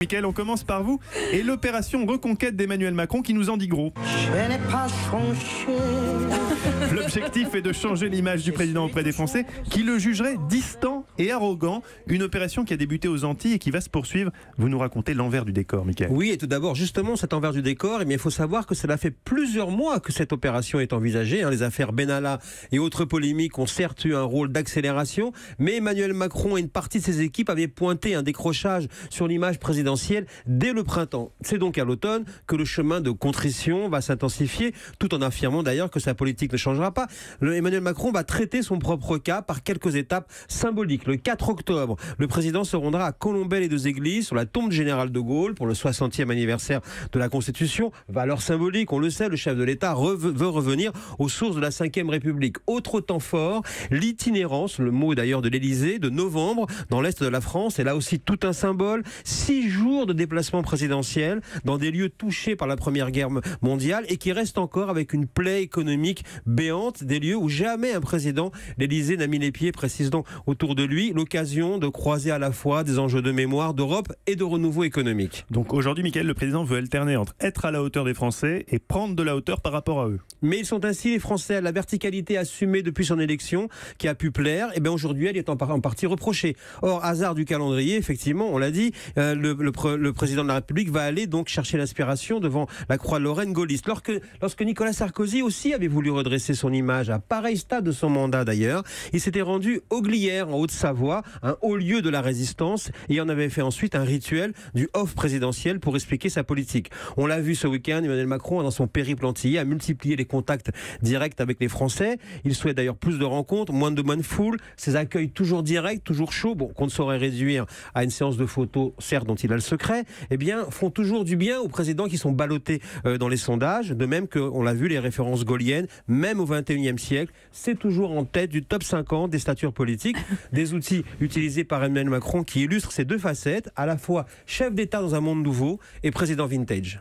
Mickaël, on commence par vous et l'opération reconquête d'Emmanuel Macron qui nous en dit gros. Je n'ai pas changé. L'objectif est de changer l'image du président auprès des Français qui le jugeraient distant et arrogant. Une opération qui a débuté aux Antilles et qui va se poursuivre. Vous nous racontez l'envers du décor, Mickaël. Oui, et tout d'abord, justement, cet envers du décor, il faut savoir que cela fait plusieurs mois que cette opération est envisagée. Les affaires Benalla et autres polémiques ont certes eu un rôle d'accélération, mais Emmanuel Macron et une partie de ses équipes avaient pointé un décrochage sur l'image présidentielle dès le printemps. C'est donc à l'automne que le chemin de contrition va s'intensifier, tout en affirmant d'ailleurs que sa politique ne changera pas. Emmanuel Macron va traiter son propre cas par quelques étapes symboliques. Le 4 octobre, le président se rendra à Colombey-les-Deux-Églises, sur la tombe du général de Gaulle, pour le 60e anniversaire de la Constitution. Valeur symbolique, on le sait, le chef de l'État veut revenir aux sources de la Ve République. Autre temps fort, l'itinérance, le mot d'ailleurs de l'Élysée, de novembre, dans l'Est de la France. Et là aussi, tout un symbole. 6 jours de déplacement présidentiel dans des lieux touchés par la Première Guerre mondiale et qui restent encore avec une plaie économique béante, des lieux où jamais un président, l'Élysée, n'a mis les pieds, précise donc autour de lui, l'occasion de croiser à la fois des enjeux de mémoire, d'Europe et de renouveau économique. Donc aujourd'hui, Mickaël, le président veut alterner entre être à la hauteur des Français et prendre de la hauteur par rapport à eux. Mais ils sont ainsi les Français à la verticalité assumée depuis son élection qui a pu plaire. Et bien aujourd'hui, elle est en partie reprochée. Or, hasard du calendrier, effectivement, on l'a dit, le président de la République va aller donc chercher l'inspiration devant la Croix-Lorraine gaulliste. Lorsque Nicolas Sarkozy aussi avait voulu redresser son image, à pareil stade de son mandat d'ailleurs, il s'était rendu au Glières, en Haute-Savoie, un haut lieu de la résistance, et en avait fait ensuite un rituel du off présidentiel pour expliquer sa politique. On l'a vu ce week-end, Emmanuel Macron, dans son périple antillais, a multiplié les contacts directs avec les Français. Il souhaite d'ailleurs plus de rencontres, moins de foule, ses accueils toujours directs, toujours chauds, qu'on ne saurait réduire à une séance de photos, certes dont il a le secret, font toujours du bien aux présidents qui sont ballottés dans les sondages, de même qu'on l'a vu, les références gaulliennes, même au XXIe siècle, c'est toujours en tête du top 50 des statures politiques, des outils utilisés par Emmanuel Macron qui illustrent ces deux facettes, à la fois chef d'État dans un monde nouveau et président vintage.